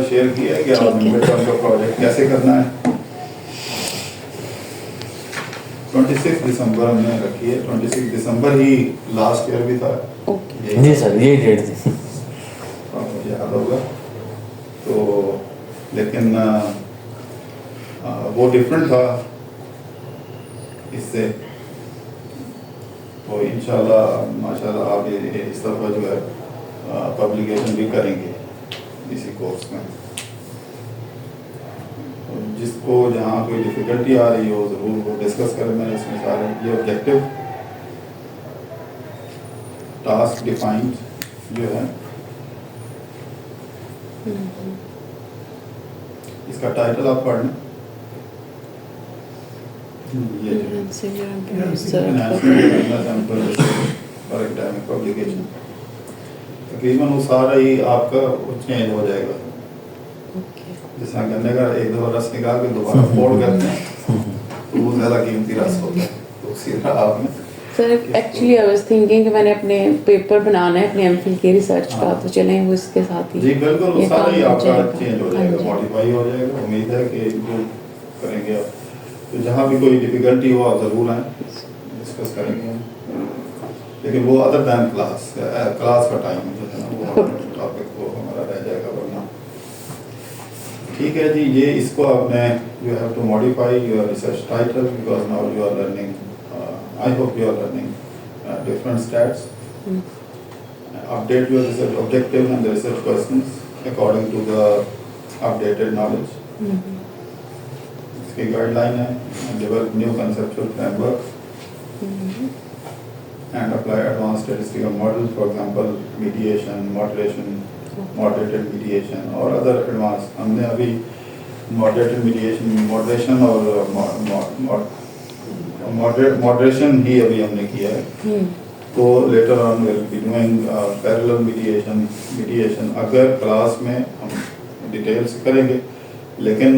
Share किया है कि आपने मिड टर्म का प्रोजेक्ट कैसे करना है। 26 दिसंबर हमने रखी है, 26 दिसंबर ही लास्ट ईयर भी था। जी सर, ये डेट थी, मुझे याद होगा। तो लेकिन वो डिफरेंट था इससे। तो इंशाल्लाह माशाल्लाह आप ये इस तरह जो है पब्लिकेशन भी करेंगे इसी कोर्स में। तो जिसको जहाँ कोई डिफ़िकल्टी आ रही हो ज़रूर वो डिस्कस करें। मैंने इसमें सारे ये ऑब्जेक्टिव टास्क डिफाइंड जो है इसका टाइटल आप पढ़ लें। ये फॉर एकेडमिक पब्लिकेशन तकरीबन वो सारा ही आपका चेंज हो जाएगा। जैसा गन्ने का एक दफ़ा रस निकाल के दोबारा फोड़ करते हैं तो वो ज़्यादा कीमती रस होता है। तो उसी तरह आपने sir actually I was thinking कि मैंने अपने पेपर बनाना है अपने एमफिल के रिसर्च का, तो चलें वो इसके साथ ही। जी बिल्कुल, वो सारा ही आपका चेंज हो जाएगा, हाँ मॉडिफाई हो जाएगा। उम्मीद है कि इम्प्रूव करेंगे आप। तो जहाँ भी कोई डिफ़िकल्टी हो आप ज़रूर आएँ, डिस्कस करेंगे। लेकिन वो अदर दैन क्लास का टाइम जो है ना वो टॉपिक वो हमारा रह जाएगा वरना। ठीक है जी, ये इसको आपने you have to modify your research title because now you are learning, I hope you are learning different stats. Update your research objective and the research questions according to the updated knowledge. इसकी guideline है, develop new conceptual framework and apply advanced statistical models, for example mediation, moderation, moderated mediation और other advanced। हमने अभी moderated moderation और moderation ही अभी हमने किया है। तो later on will be doing parallel mediation. अगर क्लास में हम डिटेल से करेंगे, लेकिन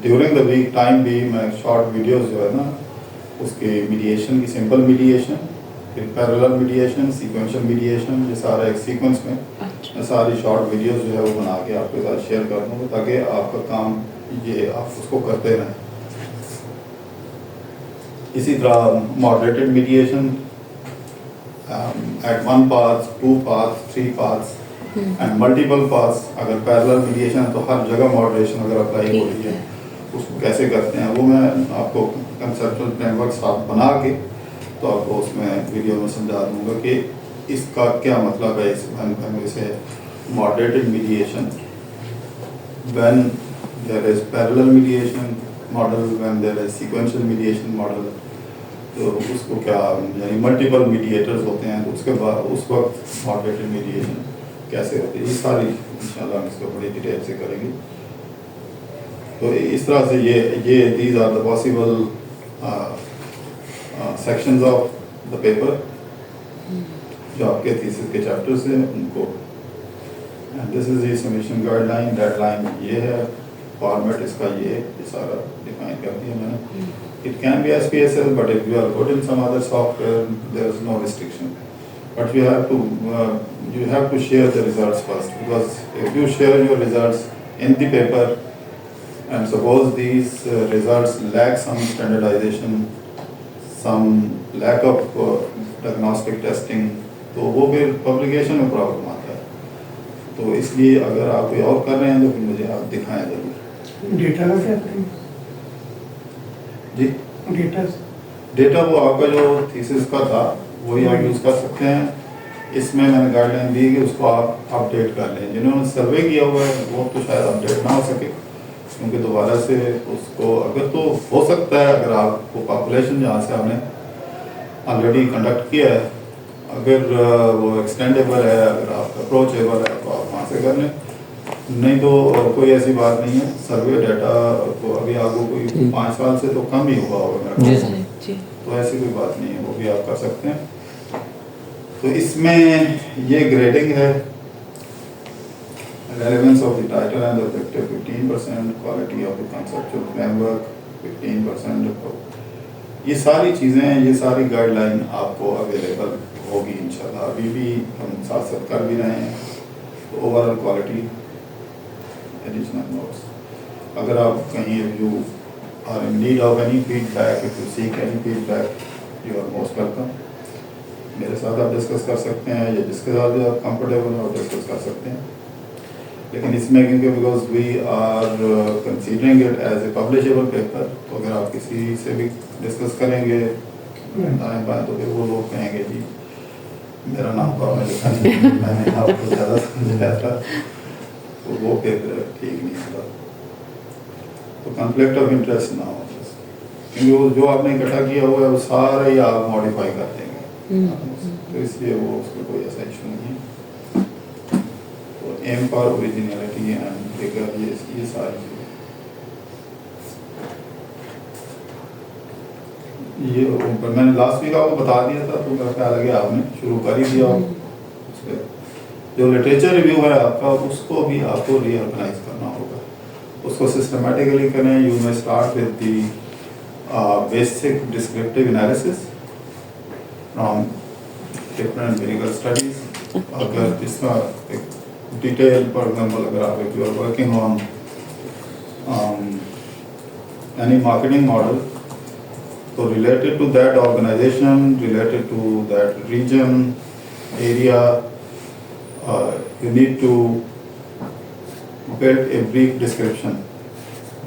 ड्यूरिंग द वीक टाइम भी मैं शॉर्ट वीडियोस जो है ना उसके मीडिएशन की, सिंपल मीडिएशन, फिर पैरेलल मीडिएशन, सीक्वेंशियल मीडिएशन, ये सारा एक सीक्वेंस में मैं सारी शॉर्ट वीडियोस जो है वो बना के आपके साथ शेयर कर दूँगा ताकि आपका काम ये आप उसको करते रहें। इसी तरह moderated mediation at one path, two paths, three paths and multiple paths। अगर पैरेलल मीडिएशन है तो हर जगह मॉडरेशन अगर अप्लाई हो रही है उसको कैसे करते हैं वो मैं आपको कंसेप्चुअल फ्रेमवर्क साथ बना के तो आपको उसमें वीडियो में समझा दूंगा कि इसका क्या मतलब है। इस से moderated mediation when there is parallel mediation model, when there is sequential mediation model, तो उसको क्या यानी मल्टीपल मीडिएटर्स होते हैं तो उसके बाद उस वक्त मॉडरेटेड मीडिएशन कैसे होती है, ये सारी इंशाल्लाह हम इसको बड़ी डिटेल से करेंगे। तो इस तरह से ये these are the possible sections of the paper जो आपके थीसिस के चैप्टर्स हैं उनको। And this is the submission guideline. Deadline ये है, फॉर्मेट इसका ये सारा डिफाइन कर दिया मैंने। It can be SPSS, but if you are good in some other software, there is no restriction. But you have to share the results first, because if you share your results in the paper, and suppose these results lack some standardization, some lack of diagnostic testing, तो वो फिर publication में problem आता है। तो इसलिए अगर आप कोई और कर रहे हैं तो फिर मुझे आप दिखाएं जरूर। डेटा का क्या करेंगे जी? डेटा वो आपका जो थीसिस का था वही आप यूज़ कर सकते हैं। इसमें मैंने गाइडलाइन दी कि उसको आप अपडेट कर लें। जिन्होंने सर्वे किया हुआ है वो तो शायद अपडेट ना हो सके, क्योंकि दोबारा से उसको अगर तो हो सकता है अगर आपको पॉपुलेशन जहाँ से आपने ऑलरेडी कंडक्ट किया है अगर वो एक्सटेंडेबल है, अगर आप अप्रोचेबल है तो आप वहाँ से कर लें, नहीं तो कोई ऐसी बात नहीं है। सर्वे डाटा तो अभी आपको कोई 5 साल से तो कम ही हुआ होगा, तो ऐसी कोई बात नहीं है, वो भी आप कर सकते हैं। तो इसमें ये ग्रेडिंग है, relevance of the title and objective 15%, quality of the conceptual framework 15%। ये सारी चीज़ें, ये सारी गाइडलाइन आपको अवेलेबल होगी इंशाल्लाह। अभी भी हम साथ साथ कर भी रहे हैं। तो ओवरऑल क्वालिटी additional notes. अगर आप कहीं if you are in need of any feedback, if you seek any feedback, you are most welcome. मेरे साथ आप डिस्कस कर सकते हैं या जिसके साथ भी आप कंफर्टेबल हो डिस्कस कर सकते हैं. लेकिन इसमें क्योंकि because we are considering it as a publishable paper, तो अगर आप किसी से भी डिस्कस करेंगे दाएं बाएं तो फिर वो लोग कहेंगे जी मेरा नाम तो आपने लिखा नहीं, मैंने आपको ज़्यादा समझाया था, तो वो पेपर ठीक नहीं होगा. तो कॉन्फ्लिक्ट ऑफ इंटरेस्ट ना हो, क्योंकि वो जो आपने इकट्ठा किया हुआ है वो सारा ही आप मॉडिफाई कर देंगे, तो इसलिए वो उसका कोई ऐसा इशू नहीं है. तो aim for originality and figure ये सारी चीज़ें ये ऊपर मैंने लास्ट वीक आपको बता दिया था, तो मेरा ख्याल है कि आपने शुरू कर ही दिया. उसके जो लिटरेचर रिव्यू है आपका उसको भी आपको रीऑर्गेनाइज करना होगा, उसको सिस्टमेटिकली करें. You may start with the basic descriptive analysis from different medical studies. अगर इसका एक डिटेल फॉर एग्जाम्पल अगर आप you are working on any marketing model, so related to that organization, related to that region, area, you need to build a brief description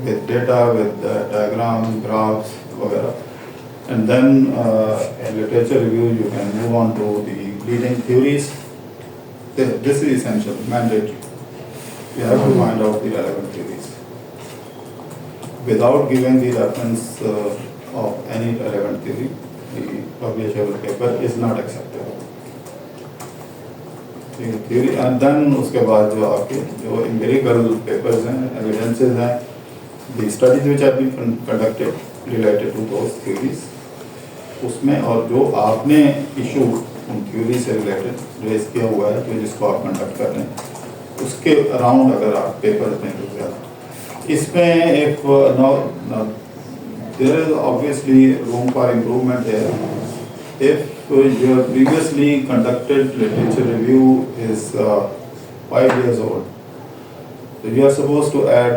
with data, with diagrams, graphs, वगैरह. And then in literature review you can move on to the leading theories. This is essential, mandatory. You have to find out the relevant theories. Without giving the reference of any relevant theory, the publishable paper is not acceptable. Theory, and then उसके बाद जो आपके जो empirical papers हैं, evidences हैं, the studies which have been conducted related to those theories, उसमें और जो आपने issue उन theory से related raise किया हुआ है, जो जिसको आप conduct कर रहे हैं, उसके around अगर आप paper में तो ज़्यादा इसमें एक there is obviously room for improvement there. If your previously conducted literature review is 5 years old, so you are supposed to add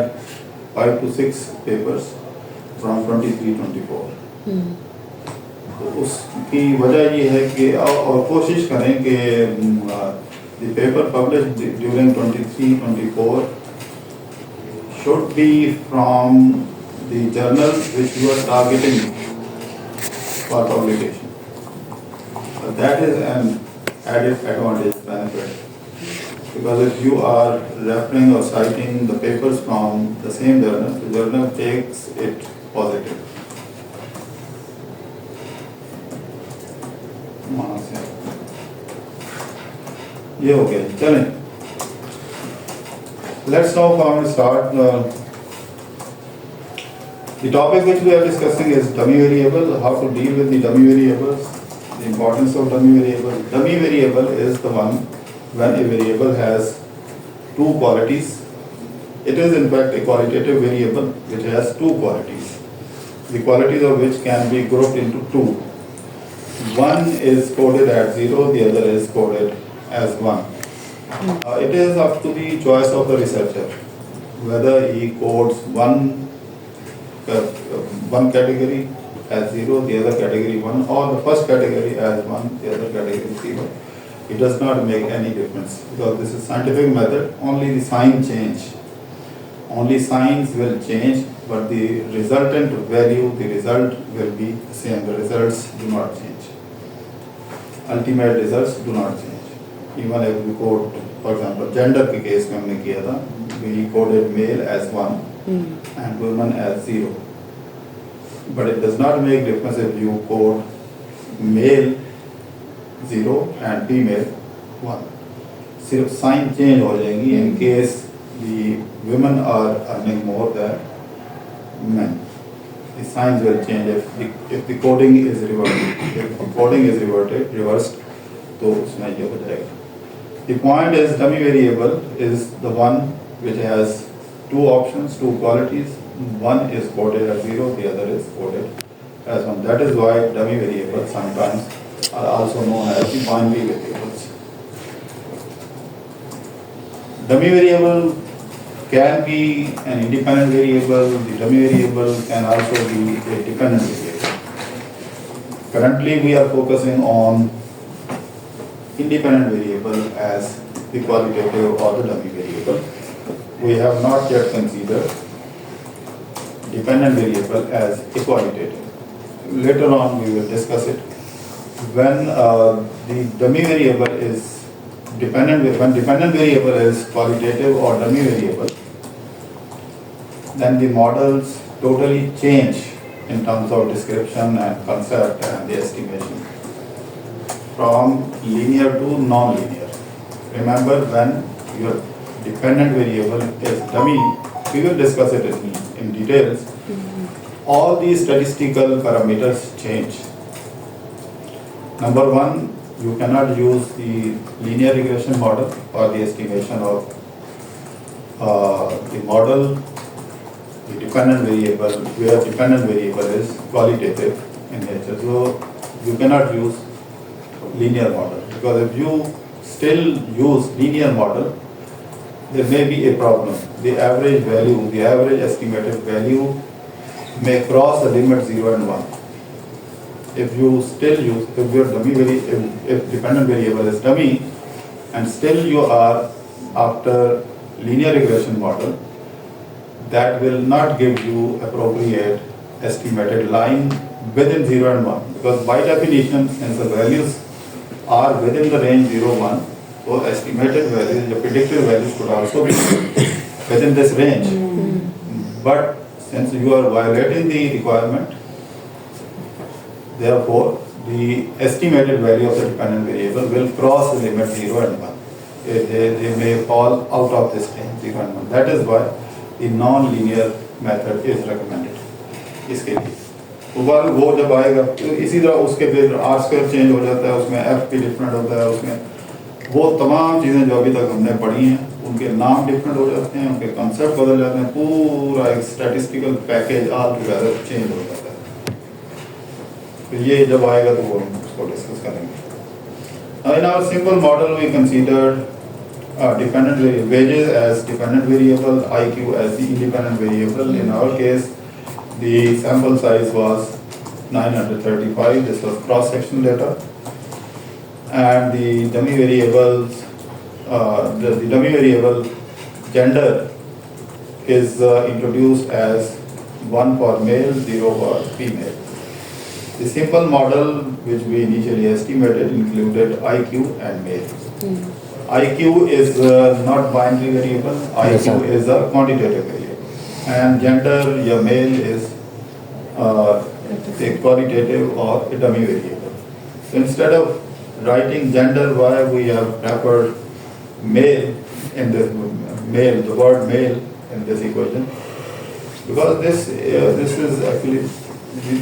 5 to 6 papers from 23-24. तो उसकी वजह ये है कि और कोशिश करें कि the paper published during 23-24 should be from the journals which you are targeting for publication. That is an added advantage benefit, because if you are referring or citing the papers from the same journal, the journal takes it positive. ये हो गया. चलें, let's now start. The topic which we are discussing is dummy variable, how to deal with the dummy variables, the importance of dummy variable. Dummy variable is the one when a variable has two qualities. It is in fact a qualitative variable which has two qualities, the qualities of which can be grouped into two. One is coded at 0, the other is coded as 1. It is up to the choice of the researcher whether he codes one category as 0, the other category 1, or the first category as 1, the other category 0. It does not make any difference, because this is scientific method. Only the sign change, only signs will change, but the resultant value, the result will be the same. The results do not change. Ultimate results do not change. Even if we code, for example, gender के case में हमने किया था, we coded male as 1 and women as 0. But it does not make difference if you code male 0 and female 1. सिर्फ sign change हो जाएंगी in case the women are earning more than men. The signs will change if the coding is reversed. If the coding is reversed, तो उसमें ये हो जाएगा. The point is dummy variable is the one which has two options, two qualities. One is coded as 0, the other is coded as 1. That is why dummy variables sometimes are also known as the binary variables. Dummy variable can be an independent variable, the dummy variable can also be a dependent variable. Currently we are focusing on independent variable as the qualitative or the dummy variable. We have not yet considered dependent variable as a qualitative. Later on we will discuss it. When the dummy variable is dependent, when dependent variable is qualitative or dummy variable, then the models totally change in terms of description and concept and the estimation from linear to non-linear. Remember, when your dependent variable is dummy, we will discuss it in details. All these statistical parameters change. Number one, you cannot use the linear regression model for the estimation of the model, the dependent variable, where dependent variable is qualitative in nature. So you cannot use linear model, because if you still use linear model, there may be a problem. The average value, the average estimated value may cross the limit 0 and 1. If you still use, if your dummy if dependent variable is dummy, and still you are after linear regression model, that will not give you appropriate estimated line within 0 and 1. Because by definition, since the values are within the range 0, 1, so estimated values, the predicted values could also be within this range. But since you are violating the requirement, therefore the estimated value of the dependent variable will cross the limit 0 and 1. They may fall out of this range 0 and 1. That is why the non-linear method is recommended इसके लिए. ऊपर वो जब आएगा तो इसी तरह उसके फिर आर स्क्वायर चेंज हो जाता है, उसमें एफ भी डिफरेंट होता है, उसमें वो तमाम चीज़ें जो अभी तक हमने पढ़ी हैं उनके नाम डिफरेंट हो जाते हैं, उनके कंसेप्ट बदल जाते हैं, पूरा एक statistical package all together change हो जाता है. तो ये जब आएगा तो वो हम उसको डिस्कस करेंगे. In our simple model we considered dependent wages as dependent variable, IQ as the independent variable. In our case, the sample size was 935. This was cross-sectional data, and the dummy variables, the dummy variable gender is introduced as 1 for male, 0 for female. The simple model which we initially estimated included IQ and male. IQ is not binary variable, Yes, IQ sir. is a quantitative variable. And gender, your male is a qualitative or a dummy variable. So instead of writing gender, why we have wrapped male in this male, the word male in this equation? Because this is actually,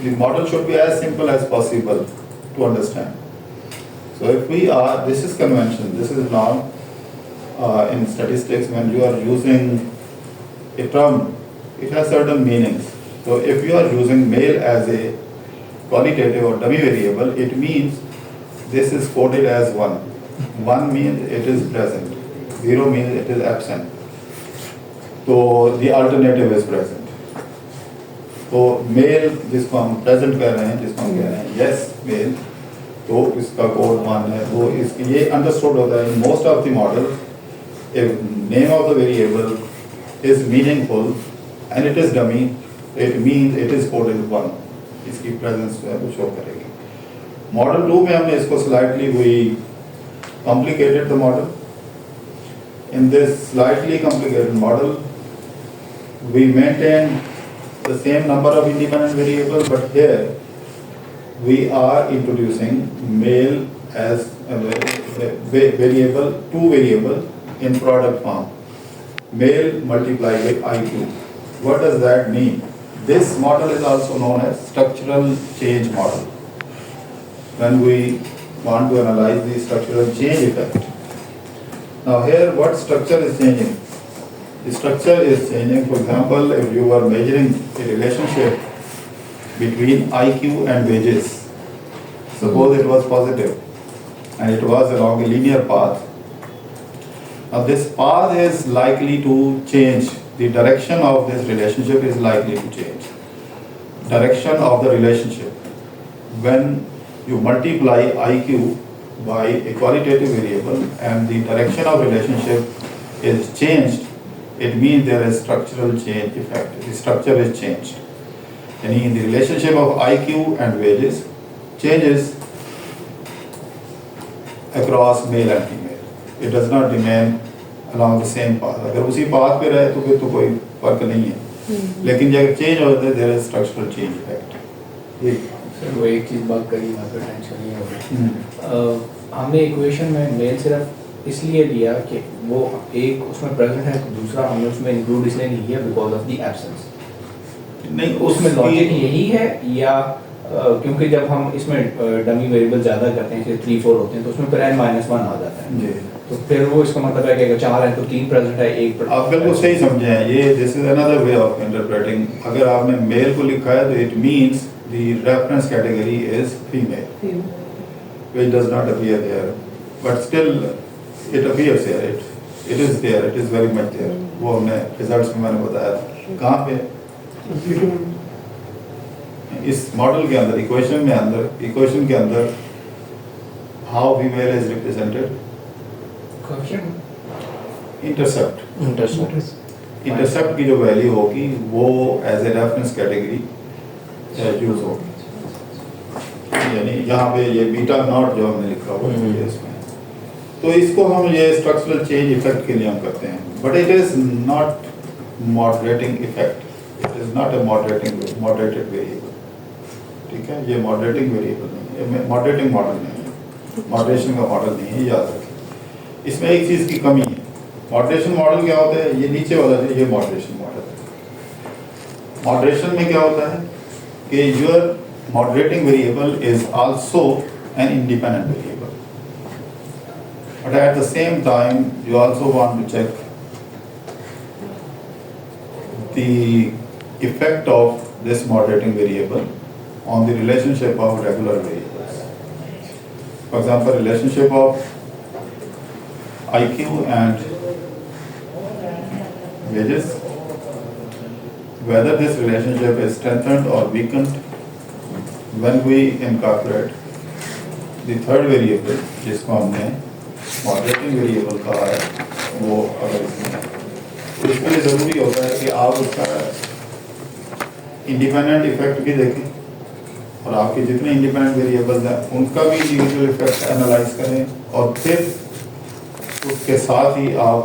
the model should be as simple as possible to understand. So if we are, this is convention, this is norm in statistics. When you are using a term, it has certain meanings. So if you are using male as a qualitative or dummy variable, it means this is coded as 1. 1 means it is present, 0 means it is absent. So the alternative is present. तो mail जिसको हम present कर रहे हैं, जिसको हम कह रहे हैं यस मेल, तो इसका कोड 1 है. वो इसके ये अंडरस्टूड होता है in most of the model. If name of the variable is meaningful and it is dummy, it means it is coded 1. इसकी प्रेजेंस जो है वो शो करेगी. मॉडल 2 में हमने इसको slightly we complicated the model. In this slightly complicated model we maintain the same number of independent variables, but here we are introducing male as a variable, 2 variables in product form. Male multiplied by IQ. What does that mean? This model is also known as structural change model. When we want to analyze the structural change effect. Now here what structure is changing? The structure is changing. For example, if you are measuring a relationship between IQ and wages, suppose it was positive and it was along a linear path, Now this path is likely to change. The direction of this relationship is likely to change. Direction of the relationship. When you multiply IQ by a qualitative variable and the direction of relationship is changed, it means there is structural change effect. The structure is changed. And the relationship of IQ and wages changes across male and female. It does not remain along the same path. अगर उसी path पे रहे तो फिर तो कोई फर्क नहीं है. लेकिन जब change होता है, there is structural change effect. Sir वो एक चीज़ बात करी, वहाँ पे टेंशन नहीं होगी. हमने इक्वेशन में मेल सिर्फ इसलिए लिया कि वो एक उसमें प्रेजेंट है, तो दूसरा हमने उसमें इंक्लूड इसलिए नहीं किया बिकॉज ऑफ द एब्सेंस. नहीं, उसमें लॉजिक यही है या क्योंकि जब हम इसमें डमी वेरिएबल ज़्यादा करते हैं, जैसे 3 4 होते हैं, तो उसमें फिर n-1 आ जाता है. जी. तो फिर वो इसका मतलब है कि अगर 4 है तो 3 प्रेजेंट है, 1 आप बिल्कुल सही समझे हैं. ये this is another way of interpreting. अगर आपने मेल को लिखा है तो it means the reference category is female, which does not appear there, but still it appears there. It is there. It is very much there. वो हमने results में मैंने बताया था. कहाँ पे? इस मॉडल के अंदर, इक्वेशन के अंदर how female is represented. Intercept की जो वैल्यू होगी वो as a reference category use होगी. यानी यहाँ पे ये बीटा नॉट जो हमने लिखा हुआ है इसमें, तो इसको हम ये स्ट्रक्चरल चेंज इफेक्ट के लिए हम करते हैं. But it is not moderating effect. It is not a moderated variable. ठीक है, ये मॉडरेटिंग वेरिएबल नहीं है, मॉडरेटिंग मॉडल नहीं है, मॉडरेशन का मॉडल नहीं है, याद रखें. इसमें एक चीज़ की कमी है. मॉडरेशन मॉडल क्या होता है? ये नीचे वाला है, ये मॉडरेशन मॉडल है. मॉडरेशन में क्या होता है कि your moderating variable is also an independent variable, but at the same time you also want to check the effect of this moderating variable on the relationship of regular variables. For example, relationship of IQ and wages, whether this relationship is strengthened or weakened when we incorporate the third variable, जिसको हमने moderating variable कहा है, वो अगर इसमें, तो इसके लिए ज़रूरी होता है कि आप उसका इंडिपेंडेंट इफेक्ट भी देखें और आपके जितने इंडिपेंडेंट वेरिएबल्स हैं उनका भी इंडिविजुअल इफेक्ट एनालाइज करें और फिर उसके साथ ही आप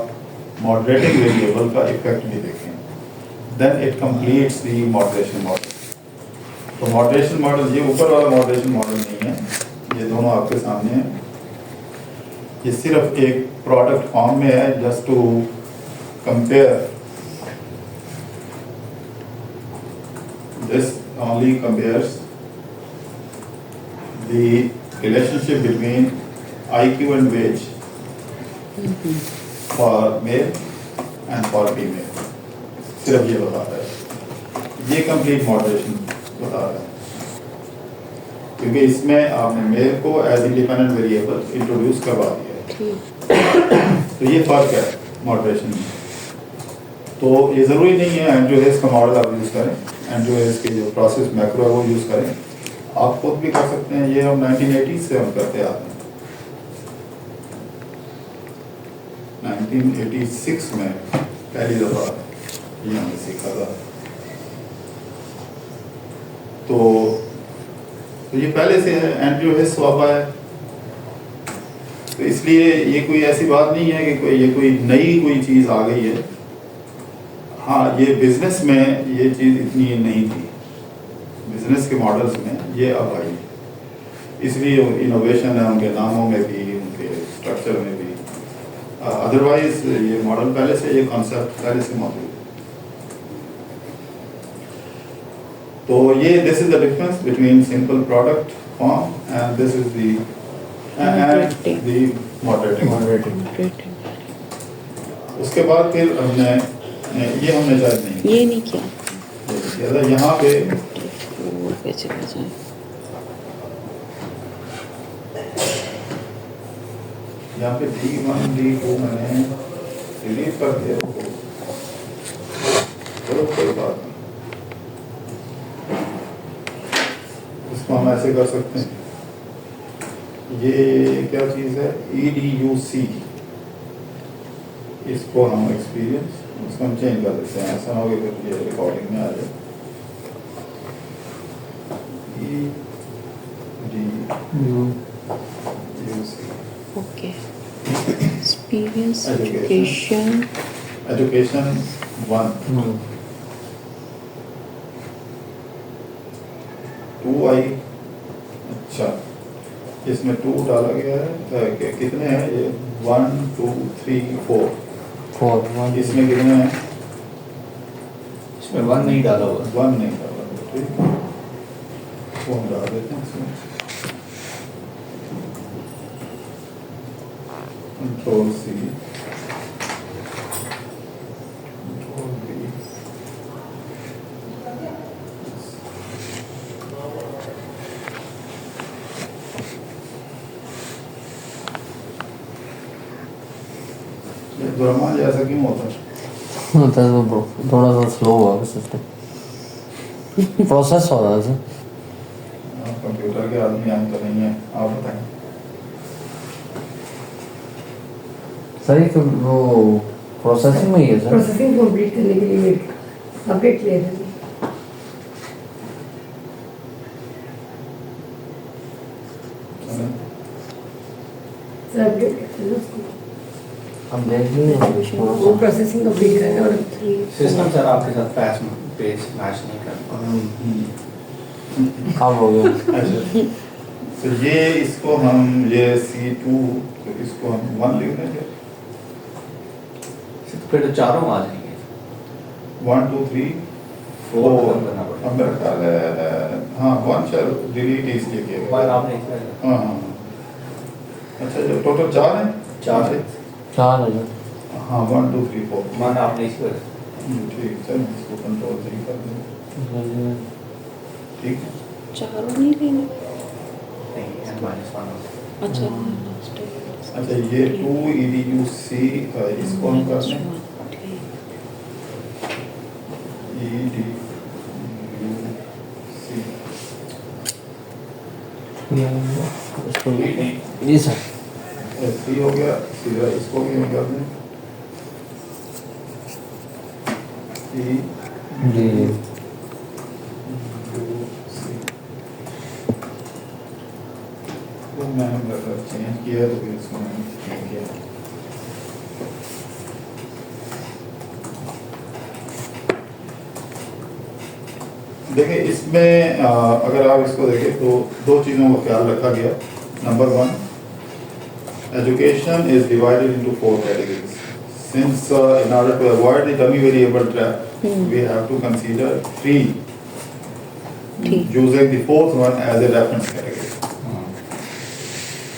मॉडरेटिंग वेरिएबल का इफेक्ट भी देखें. Then it completes the moderation model. तो मॉडरेशन मॉडल, ये ऊपर वाला मॉडरेशन मॉडल नहीं है, ये दोनों आपके सामने हैं. ये सिर्फ एक प्रोडक्ट फॉर्म में है, just to compare. This only compares the relationship between IQ and wage for male and for female. सिर्फ ये बता रहा है, ये कंप्लीट मॉडरेशन बता रहा है, क्योंकि इसमें आपने मेल को एज इंडिपेंडेंट वेरिएबल इंट्रोड्यूस करवा दिया है. तो ये फर्क है मॉडरेशन में. तो ये ज़रूरी नहीं है एंड्रयू हेस का मॉडल आप यूज़ करें, एंड्रयू हेस के जो प्रोसेस मैक्रो है वो यूज़ करें. आप खुद भी कर सकते हैं. ये हम 1980 से हम करते आ रहे हैं. 1986 में पहली दफ़ा ये हमने सीखा था. तो ये पहले से है, एंड्रयू हेस स्वापा है. तो इसलिए ये कोई ऐसी बात नहीं है कि ये कोई नई कोई चीज़ आ गई है. हाँ, ये बिजनेस में ये चीज़ इतनी नहीं थी, बिजनेस के मॉडल्स में ये अब आई, इसलिए इनोवेशन है उनके नामों में भी, उनके स्ट्रक्चर में भी. अदरवाइज ये मॉडल पहले से, ये कॉन्सेप्ट पहले से मौजूद है. तो ये this is the difference between simple product form and this is the moderating. उसके बाद फिर हमने ये हमने शायद नहीं, ये नहीं किया. यहाँ पे चला जाए. यहाँ पे D1 D2 मैंने डिलीट कर दिया तो चलो कोई बात नहीं, इसको हम ऐसे कर सकते हैं। ये क्या चीज़ है, EDUC, इसको हम एक्सपीरियंस, इसको हम चेंज कर देते हैं, ऐसा ना हो कि फिर ये रिकॉर्डिंग में आ जाए। EDUC okay, experience Education. Education. Education 1 2 आई, अच्छा इसमें 2 डाला गया है, कितने हैं ये 1 2 3 4, 4 इसमें कितने हैं, इसमें 1 नहीं डाला हुआ। 1 नहीं डाला, ठीक वो हम डाल देते हैं इसमें। कंट्रोल C, कंट्रोल V, ये दुरमान जैसा क्यों होता है? होता है वो थोड़ा सा स्लो हुआ सिस्टम, प्रोसेस हो रहा है सर। आप कंप्यूटर के आदमी हम तो नहीं है, आप बताएं। सर ये वो प्रोसेसिंग में ही है सर। प्रोसेसिंग कंप्लीट करने के लिए वेट अपडेट ले रहे हैं। सर अपडेट करते हैं उसको, हम देख लेंगे वो प्रोसेसिंग कंप्लीट करना है और सिस्टम सर आपके साथ पेज मैच नहीं करता। काम हो गया। अच्छा तो ये इसको हम ये C2, तो इसको हम 1 लिख देंगे, फिर तो चारों आ जाएंगे। 1 2 3 4 4, खत्म करना पड़ेगा। अब मेरा ख्याल है हाँ 1 शायद डिलीट इसलिए किया वन गया। आपने इसमें हाँ हाँ अच्छा, जो टोटल 4 हैं, 4 है। 4 है हाँ 1 2 3 4, 1 आपने इसमें ठीक है, इसको कंट्रोल 3 कर देंगे, ठीक है। चारों नहीं लेने, नहीं -1 अच्छा अच्छा ये 2 EDUC इसको हम कर दें, EDUC जी सर। 3 हो गया, सीधा इसको भी हम कर दें जी तो मैंने चेंज किया तो फिर इसको मैंने चेंज किया। देखिए इसमें अगर आप इसको देखें तो 2 चीज़ों का ख्याल रखा गया। Number 1, education is divided into 4 categories. Since in order to avoid the dummy variable trap, we have to consider 3, using the 4th one as a reference category.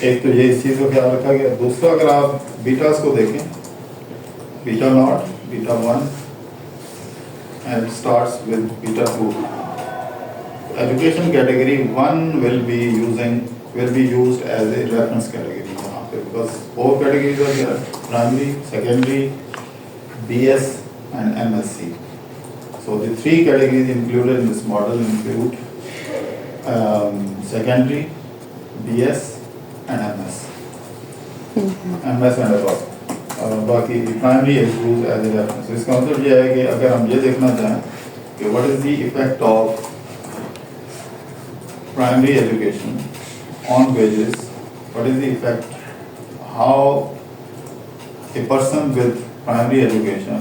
एक तो ये इस चीज़ का ख्याल रखा गया। दूसरा अगर आप बीटास को देखें, beta not, beta 1 and starts with beta 2. Education category 1 will be used as a reference category यहाँ पे, because 4 categories are there: primary, secondary, BS and MSc. So the 3 categories included in this model include secondary, BS and MS. MS and above. बाकी primary is use as a reference. इसका मतलब ये है कि अगर हम ये देखना चाहें कि what is the effect of primary education on wages, what is the effect, how a person with primary education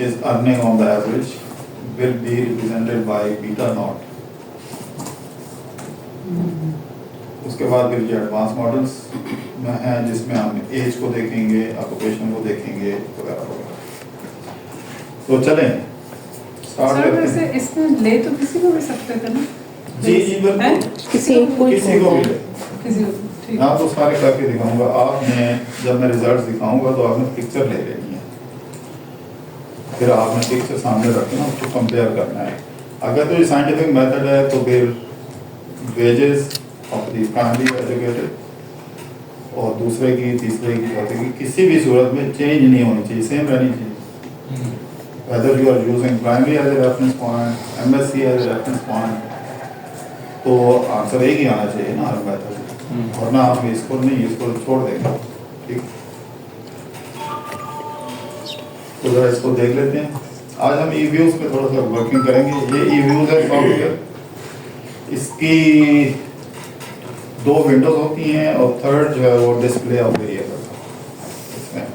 is earning on the average will be represented by beta not. उसके बाद फिर ये एडवांस मॉडल्स में हैं जिसमें हम as को देखेंगे, ऑक्यूपेशन को देखेंगे वगैरह वगैरह। तो चलें स्टार्ट सर करते वैसे हैं। इसमें ले तो किसी को भी सकते थे ना? जी जी बिल्कुल, हैं? किसी को किसी को भी ले। किसी को, ठीक। मैं तो सारे करके दिखाऊंगा। आपने जब मैं रिजल्ट दिखाऊंगा तो आपने पिक्चर ले लेनी है, फिर आपने पिक्चर सामने रखना, उसको कंपेयर करना है। अगर तो ये साइंटिफिक मेथड है तो फिर wages of the primary educated और दूसरे की, तीसरे की, चौथे की, किसी भी सूरत में चेंज नहीं होनी चाहिए, सेम रहनी चाहिए। Whether you are using primary as a reference point, MSc as a reference point, तो आंसर एक ही आना चाहिए ना हर मेथड, वरना हम इसको नहीं, इसको छोड़ देंगे। ठीक, तो जरा इसको देख लेते हैं। आज हम ई-व्यूज पे थोड़ा सा वर्किंग करेंगे। ये ई-व्यूज है सॉफ्टवेयर, इसकी 2 विंडोज होती हैं और थर्ड जो है वो डिस्प्ले ऑफ वेरिएबल। इसमें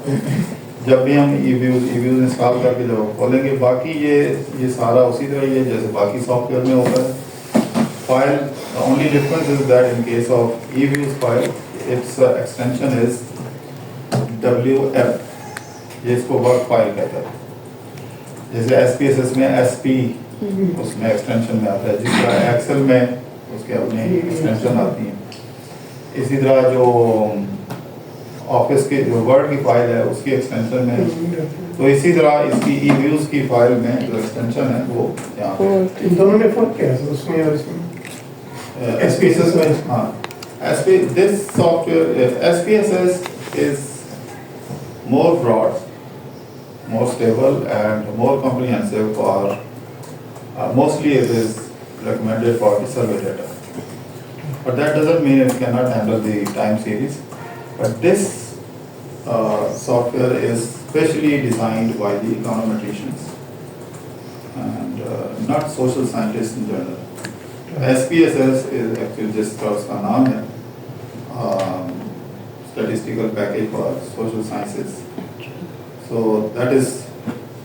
जब भी हम ई-व्यूज इंस्टॉल करके जब हम खोलेंगे, बाकी ये सारा उसी तरह ही है जैसे बाकी सॉफ्टवेयर में होता है। File, the only difference is that in case of EViews file, its extension is WF, ये इसको वर्क फाइल कहता है। जैसे SPSS में SP उसमें एक्सटेंशन में आता है, जिस तरह एक्सेल में उसके अपने एक्सटेंशन आती हैं, इसी तरह जो ऑफिस के जो वर्ड की फाइल है उसकी एक्सटेंशन में, तो इसी तरह इसकी ई-व्यूज की फाइल में जो एक्सटेंशन है वो यहाँ पे। इन दोनों में फर्क क्या है उसमें और इसमें? SPSS में, हाँ, this software SPSS is more broad, more stable and more comprehensive for mostly it is recommended for the survey data, but that doesn't mean it cannot handle the time series. But this software is specially designed by the econometricians and not social scientists in general. SPSS is actually just उसका नाम है, statistical package for social sciences. So that is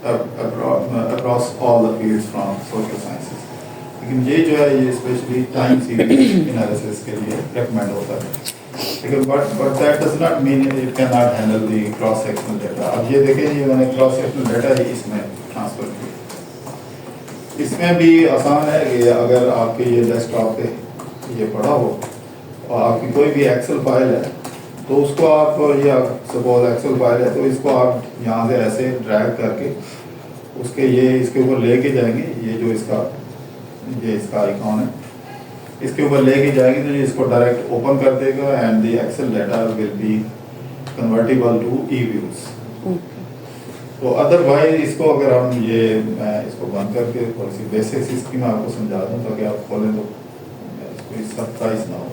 across all the fields from social sciences. लेकिन ये जो है ये specially time series analysis के लिए रेकमेंड होता है। लेकिन but that does not mean it cannot handle the cross sectional data. अब ये देखें, ये मैंने क्रॉस सेक्शनल डेटा ही इसमें ट्रांसफर किया। इसमें भी आसान है कि अगर आपके ये डेस्कटॉप पे ये पड़ा हो और आपकी कोई भी एक्सेल फाइल है, तो उसको आप, ये सपोज एक्सेल फाइल है, तो इसको आप यहाँ से ऐसे ड्रैग करके उसके ये इसके ऊपर लेके जाएंगे, ये जो इसका आइकॉन है, इसके ऊपर लेके जाएंगे तो ये इसको डायरेक्ट ओपन कर देगा and the Excel data will be convertible to EViews. तो अदरवाइज इसको अगर हम मैं इसको बंद करके थोड़ी सी बेसिक्स इसकी मैं आपको समझा दूँ ताकि आप खोलें तो इसको इस सरप्राइज ना हो।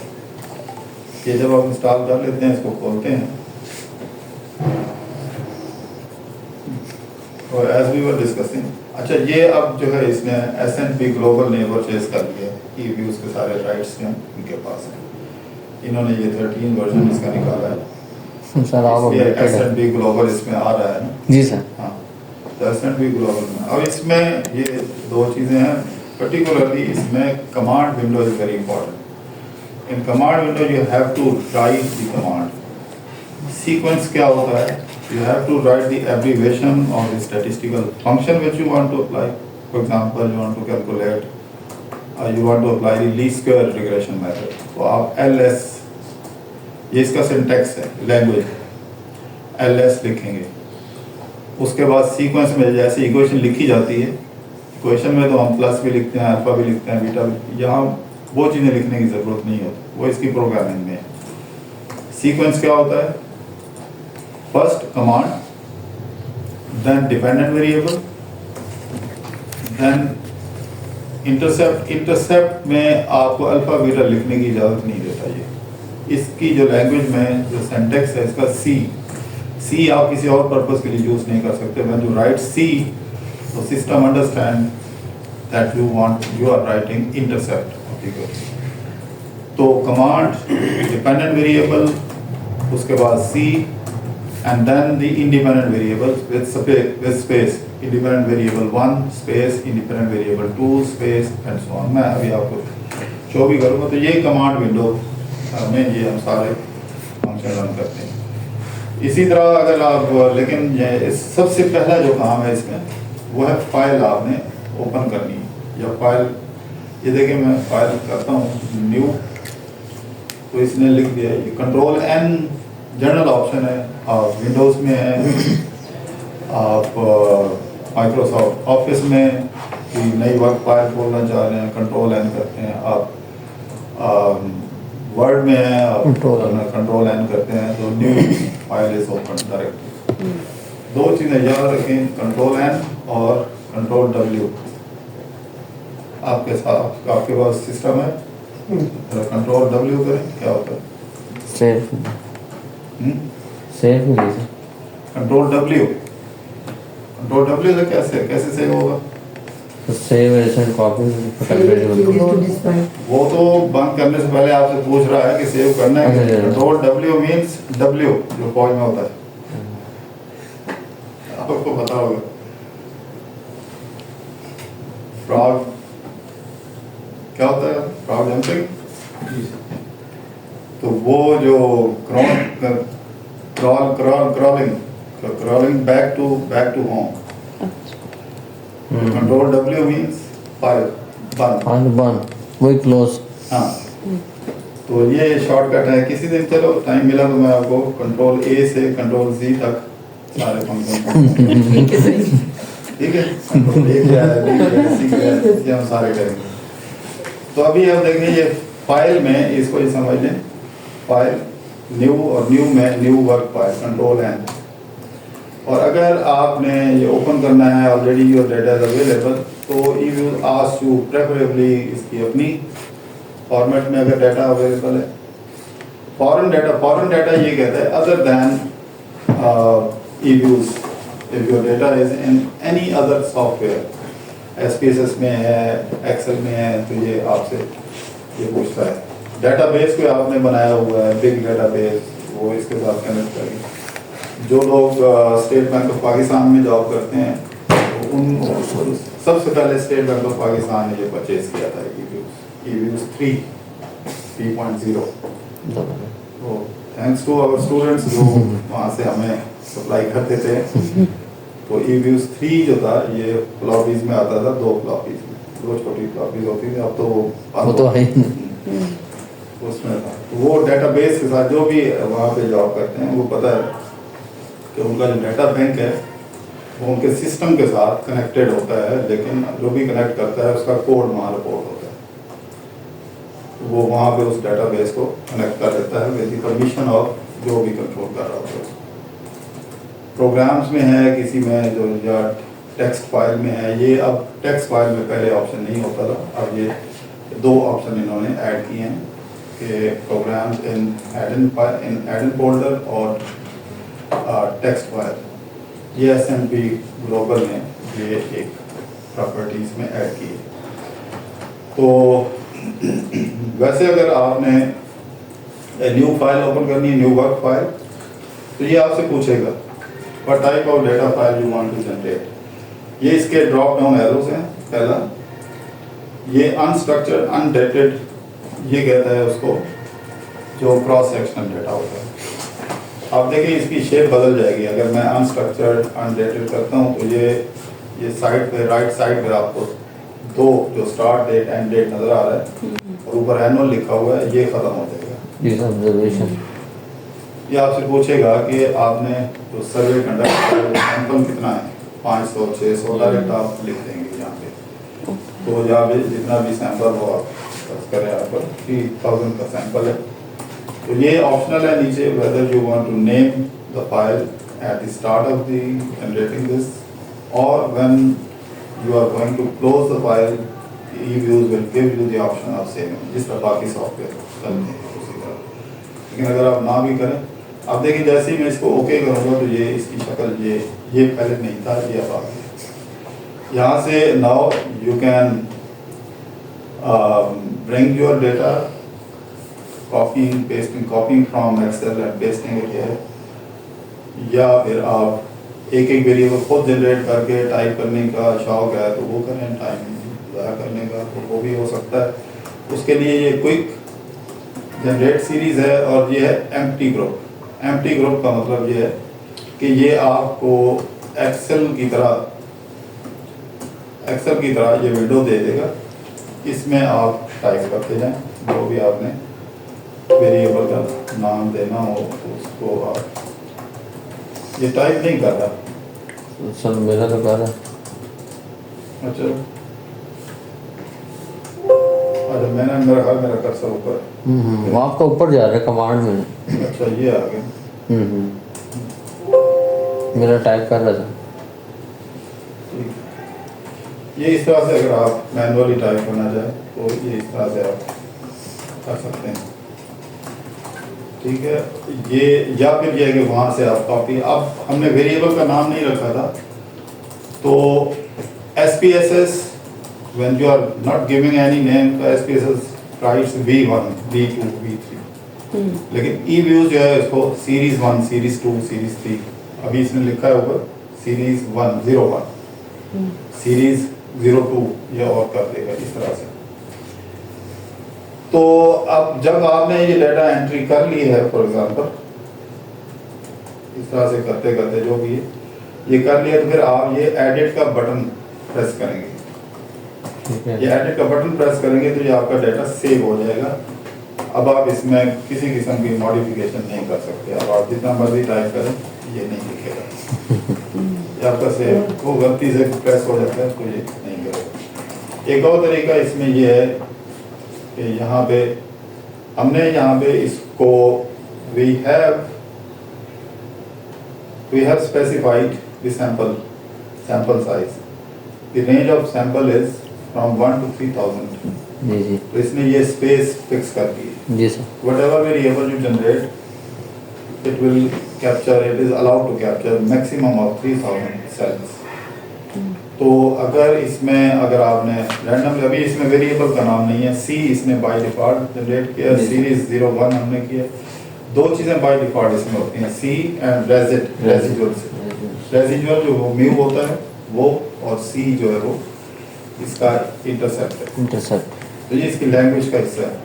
ये जब आप इंस्टॉल कर लेते हैं, इसको खोलते हैं, और एज वी वर डिस्कसिंग, अच्छा ये अब जो है इसने S&P ग्लोबल नेबर चेस कर लिया, ई-व्यूज के सारे राइट्स हैं इनके पास हैं। इन्होंने ये 13 वर्जन इसका निकाला है सर। आप S&P ग्लोबल इसमें आ रहा है ना? जी सर। हाँ, तो S&P ग्लोबल में अब इसमें ये 2 चीज़ें हैं, पर्टिकुलरली इसमें command window is very important. In command window you have to write the command sequence. क्या होता है? you have to write the abbreviation of the statistical function which you want to apply. For example, you want to calculate, you want to apply the least square regression method. तो आप LS, ये इसका syntax है, language LS लिखेंगे। उसके बाद sequence में जैसे इक्वेशन लिखी जाती है, इक्वेशन में तो हम प्लस भी लिखते हैं, अल्फा भी लिखते हैं, बीटा भी, यहाँ वो चीज़ें लिखने की ज़रूरत नहीं होती, वो इसकी प्रोग्रामिंग में है। सीक्वेंस क्या होता है? First command, then dependent variable, then intercept। Intercept में आपको अल्फा बीटा लिखने की इजाज़त नहीं देता। ये इसकी जो लैंग्वेज में जो सिंटैक्स है इसका सी आप किसी और पर्पस के लिए यूज़ नहीं कर सकते। When you write C, तो system understand that you are writing intercept। तो कमांड, डिपेंडेंट वेरिएबल, उसके बाद C, and then the independent variables with space, independent variable 1 space, independent variable 2 space and so on। मैं अभी आपको show भी करूँगा। तो ये कमांड विंडो में ये हम सारे फंक्शन रन करते हैं। इसी तरह अगर आप, लेकिन सबसे पहला जो काम है इसमें वो है फाइल आपने ओपन करनी है। या फाइल, ये देखिए मैं फाइल करता हूँ न्यू, तो इसने लिख दिया ये Ctrl+N जनरल ऑप्शन है, आप विंडोज़ में है, आप माइक्रोसॉफ्ट ऑफिस में नई वर्क फाइल खोलना चाह रहे हैं Ctrl+N करते हैं, आप वर्ड में है और Control N. कंट्रोल एन करते हैं तो new file is open directly. दो चीज़ें याद रखें, कंट्रोल एन और कंट्रोल डब्ल्यू। आपके साथ आपके पास सिस्टम है, कंट्रोल डब्ल्यू करें क्या होता है? सेव सेव नहीं सर। कंट्रोल डब्ल्यू से कैसे सेव होगा? तो सेव एज कॉपी वो तो बंद करने से पहले आपसे पूछ रहा है कि सेव करना है। अच्छा, अच्छा। कंट्रोल डब्ल्यू मीन्स डब्ल्यू जो फौज में होता है, आपको पता होगा। फ्रॉग क्या होता है? Frog jumping. तो वो जो crawling back to home. Control W means file बंद। बंद वही क्लोज। हाँ, तो ये शॉर्टकट है। किसी दिन चलो टाइम मिला तो मैं आपको कंट्रोल ए से कंट्रोल जी तक सारे फंक्शन ठीक है सही। ठीक है, कंट्रोल ए क्या है, बी क्या है, सी क्या है, ये हम सारे करेंगे। तो अभी हम देखें ये फाइल में, इसको ये समझ लें, फाइल न्यू और न्यू में new work file control N. और अगर आपने ये ओपन करना है already your data is available तो if you ask you preferably इसकी अपनी फॉर्मेट में अगर डाटा अवेलेबल है। फॉरेन डाटा ये कहता है other than if your data is in any other software, SPSS में है, एक्सेल में है, तो ये आपसे ये पूछता है। डेटाबेस को आपने बनाया हुआ है, बिग डेटाबेस, वो इसके साथ कनेक्ट करेंगे। जो लोग स्टेट बैंक ऑफ पाकिस्तान में जॉब करते हैं तो उन सबसे पहले स्टेट बैंक ऑफ पाकिस्तान ने ये परचेज किया था EViews 3.0। तो थैंक्स टू आवर स्टूडेंट्स जो वहाँ से हमें सप्लाई करते थे। तो EViews 3 जो था ये फ्लॉपीज में आता था, 2 फ्लॉपीज में, 2 छोटी फ्लॉपीज होती थी। अब तो वो तो है उसमें था। तो वो डेटाबेस के साथ जो भी वहाँ पे जॉब करते हैं वो पता है कि उनका जो डेटा बैंक है वो उनके सिस्टम के साथ कनेक्टेड होता है, लेकिन जो भी कनेक्ट करता है उसका कोड वहाँ रिपोर्ट होता है। तो वो वहाँ पे उस डेटाबेस को कनेक्ट कर देता है विद द परमिशन ऑफ जो भी कंट्रोल कर रहा होता है। प्रोग्राम्स में है, किसी में जो या टेक्स्ट फाइल में है। ये अब टेक्स्ट फाइल में पहले ऑप्शन नहीं होता था, अब ये 2 ऑप्शन इन्होंने ऐड किए हैं कि प्रोग्राम्स इन एडन फोल्डर और टेक्स्ट फाइल। ये SMP ग्लोबल ने ये एक प्रॉपर्टीज में ऐड की है। तो वैसे अगर आपने न्यू फाइल ओपन करनी है, न्यू वर्क फाइल, तो ये आपसे पूछेगा what type of data file you want to generate. ये इसके ड्रॉप डाउन एरोस हैं। पहला ये अनस्ट्रक्चर्ड अनडेटेड, ये कहता है उसको जो क्रॉस सेक्शनल डेटा होता है। आप देखिए इसकी शेप बदल जाएगी। अगर मैं अनस्ट्रक्चर्ड अनडेटेड करता हूँ तो ये साइड पे, राइट साइड पे आपको 2 जो स्टार्ट डेट एंड डेट नजर आ रहा है और ऊपर एनुअल लिखा हुआ है, ये खत्म हो जाएगा। ऑब्जर्वेशन ये आपसे पूछेगा कि आपने जो सर्वे कंडक्ट किया सैंपल कितना है, 500 600 डायरेक्ट आप लिख देंगे यहाँ पे। तो जहाँ भी जितना भी सैंपल हो आप बस करें, यहाँ पर 3000 का सैंपल है। तो ये ऑप्शनल है नीचे, whether you want to name the file at the start of the generating this और when you are going to close the file, EViews will give you the option of saving, जिस तरह बाकी software करते हैं उसी तरह। लेकिन अगर आप ना भी करें, अब देखिए जैसे ही मैं इसको ओके करूँगा तो ये इसकी शक्ल ये पहले नहीं था, ये अब आ गया। यहाँ से now you can bring your data, copying from Excel and pasting it here, या फिर आप एक वेरिएबल खुद जनरेट करके टाइप करने का शौक है तो वो करें, टाइम ज़ाया करने का तो वो भी हो सकता है। उसके लिए ये क्विक जनरेट सीरीज है और ये है एम्प्टी ग्रुप। एम्प्टी ग्रुप का मतलब ये है कि ये आपको एक्सेल की तरह ये विंडो दे देगा। इसमें आप टाइप करते जाएं जो भी आपने वेरिएबल का नाम देना हो उसको। आप ये टाइप नहीं कर रहा सर, मेरा तो कर रहा है। अच्छा और मैंने मेरा कर्सर ऊपर, वो आपका ऊपर जा रहा है कमांड में। अच्छा ये आ गया। हम्म। मेरा टाइप कर रहा था। ठीक। ये इस तरह से अगर आप मैनुअली टाइप करना चाहें तो ये इस तरह से आप कर सकते हैं। ठीक है, ये या फिर ये है कि वहाँ से आप कॉपी, अब हमने वेरिएबल का नाम नहीं रखा था तो SPSS when you are not giving any name तो SPSS writes V1, V2, V3, लेकिन eViews जो है इसको सीरीज 1, सीरीज 2, सीरीज 3, अभी इसने लिखा है ऊपर सीरीज 1, सीरीज 02 ये और कर देगा इस तरह से। तो अब जब आपने ये डाटा एंट्री कर ली है, फॉर एग्जांपल इस तरह से करते करते जो भी है ये कर लिया, तो फिर आप ये एडिट का बटन प्रेस करेंगे। ठीक है। ये एडिट का बटन प्रेस करेंगे तो ये आपका डाटा सेव हो जाएगा। अब आप इसमें किसी किस्म की मॉडिफिकेशन नहीं कर सकते। अब आप जितना मर्जी टाइप करें ये नहीं दिखेगा, ये आपका सेव, वो गलती से प्रेस हो जाता है तो ये नहीं करेगा। एक और तरीका इसमें ये है कि यहाँ पे हमने यहाँ पे इसको we have specified the sample size. The range of sample is from 1 to 3000. जी जी तो इसने ये स्पेस फिक्स कर दी है। जी sir. Whatever variable you generate, it will capture, it is allowed to capture maximum of 3000 cells. तो अगर इसमें अगर आपने रैंडम, अभी इसमें वेरिएबल का नाम नहीं है, सी इसने बाय डिफॉल्ट जनरेट किया, सीरीज 01 हमने किया। दो चीज़ें बाय डिफॉल्ट इसमें होती हैं, सी एंड रेजिडुअल। रेजिडुअल जो वो म्यू होता है वो, और सी जो है वो इसका इंटरसेप्ट है। इंटरसेप्ट। तो ये इसकी लैंग्वेज का हिस्सा है।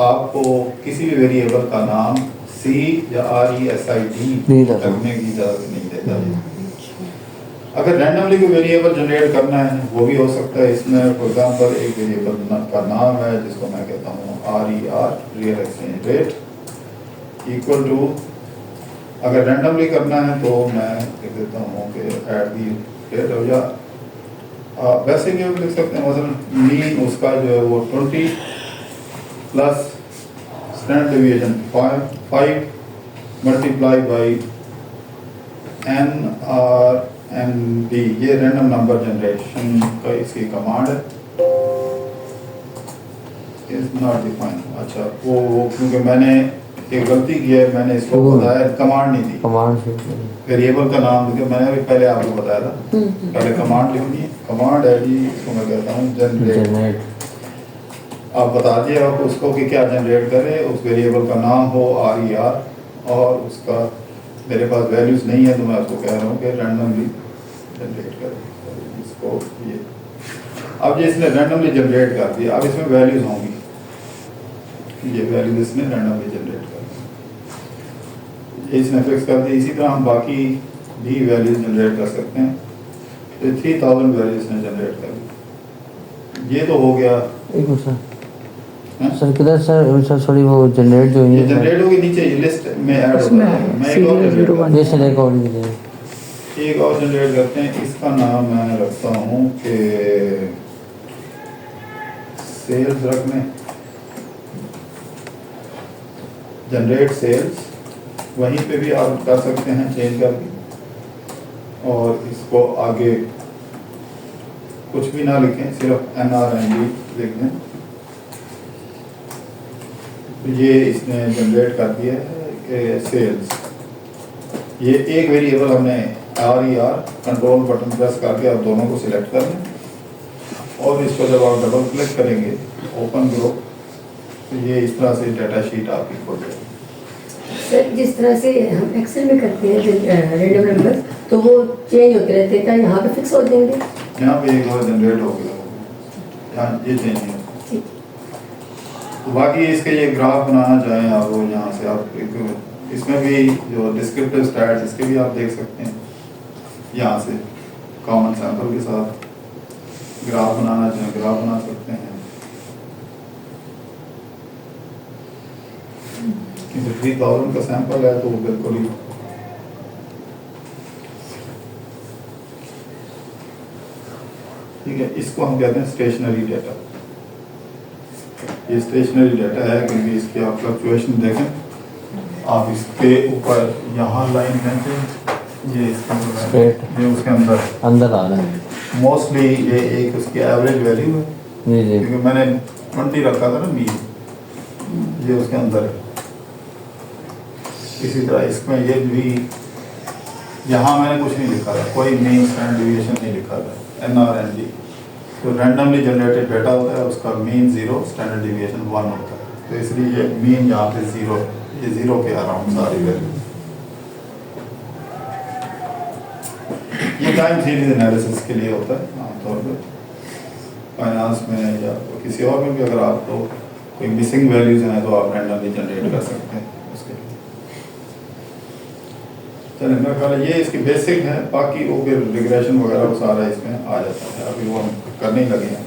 आपको किसी भी वेरिएबल का नाम सी या RESID नहीं रखना। रखने की इजाज़त नहीं देता है। अगर रैंडमली कोई वेरिएबल जनरेट करना है वो भी हो सकता है। इसमें फॉर एग्जांपल एक वेरिएबल का नाम है जिसको मैं कहता हूँ RER, real exchange rate equal to, अगर रैंडमली करना है तो मैं लिख देता हूँ कि एट दी रेट हो, या वैसे भी लिख सकते हैं मसलन मीन उसका जो है वो 20 plus standard division 5 multiply by NRMD, ये रैंडम नंबर जनरेशन का इसकी कमांड है। इज नॉट डिफाइन, अच्छा वो क्योंकि मैंने एक गलती की है, मैंने इसको बताया कमांड नहीं दी, कमांड से वेरिएबल का नाम लिखे, मैंने अभी पहले आपको बताया था पहले कमांड लिखनी है। कमांड है जी, इसको मैं कहता हूँ जनरेट। आप बता दिए आप उसको कि क्या जनरेट करें, उस वेरिएबल का नाम हो RER, और उसका मेरे पास वैल्यूज नहीं है तो मैं आपको कह रहा हूँ कि रैंडमली जनरेट करें इसको। ये अब ये इसने रैंडमली जनरेट कर दिया, अब इसमें वैल्यूज होंगी, ये वैल्यूज इसने रैंडमली जनरेट कर दी, इसने फिक्स कर दी। इसी तरह हम बाकी भी वैल्यूज जनरेट कर सकते हैं। तो 3000 वैल्यूज इसने जनरेट कर दी। ये तो हो गया। एक मिनट सर किधर सर सॉरी वो जनरेट जो ये जनरेट होगी नीचे ये लिस्ट में ऐड होगा। मैं एक और जनरेट करता हूं। जैसे एक और भी दे एक और जनरेट करते हैं, इसका नाम मैं रखता हूँ कि सेल्स रखने, जनरेट सेल्स, वहीं पे भी आप कर सकते हैं चेंज करके, और इसको आगे कुछ भी ना लिखें, सिर्फ NRMD लिख दें। ये इसने जनरेट कर दिया है कि सेल्स, ये एक वेरिएबल हमने RER कंट्रोल बटन प्रेस करके आप दोनों को सिलेक्ट कर लें, और इसको जब आप डबल क्लिक करेंगे ओपन करो तो ये इस तरह से डाटा शीट आपकी खुल जाएगी। सर जिस तरह से हम एक्सेल में करते हैं रैंडम नंबर, तो वो चेंज होते रहते हैं, क्या यहाँ पे फिक्स हो जाएंगे? यहाँ पे एक और जनरेट हो गया, यहाँ ये चेंज नहीं होता। तो बाकी इसके ये ग्राफ बनाना चाहें आप, वो यहाँ से आप इसमें भी जो डिस्क्रिप्टिव स्टैट्स इसके भी आप देख सकते हैं। यहाँ से कॉमन सैंपल के साथ ग्राफ बनाना चाहें ग्राफ बना सकते हैं। क्योंकि 3000 का सैंपल है तो बिल्कुल ही ठीक है। इसको हम कहते हैं स्टेशनरी डेटा। ये स्टेशनरी डाटा है क्योंकि इसकी आप फ्लक्चुएशन देखें, आप इसके ऊपर यहाँ लाइन खींचें, ये इसके ऊपर Straight. ये उसके अंदर अंदर आ रहा है। मोस्टली ये एक उसकी एवरेज वैल्यू है जी जी। क्योंकि मैंने 20 रखा था ना मीन, ये उसके अंदर है। इसी तरह इसमें ये भी, यहाँ मैंने कुछ नहीं लिखा था, कोई मेन स्टैंडर्ड डिविएशन नहीं लिखा था, NRND। तो रैंडमली जनरेटेड डाटा होता है, उसका मीन 0, स्टैंडर्ड डिविएशन 1 होता है। तो इसलिए ये मीन यहाँ पे 0, ये 0 के अराउंड सारी वैल्यू। ये टाइम सीरीज एनालिसिस के लिए होता है आमतौर पर, फाइनेंस में या किसी और में भी अगर आपको कोई मिसिंग वैल्यूज हैं तो आप रैंडमली जनरेट कर सकते हैं उसके लिए। चलिए मेरा ख्याल है ये इसकी बेसिक है, बाकी वो फिर रिग्रेशन वगैरह वो सारा इसमें आ जाता है, अभी वो हम करने ही लगे हैं।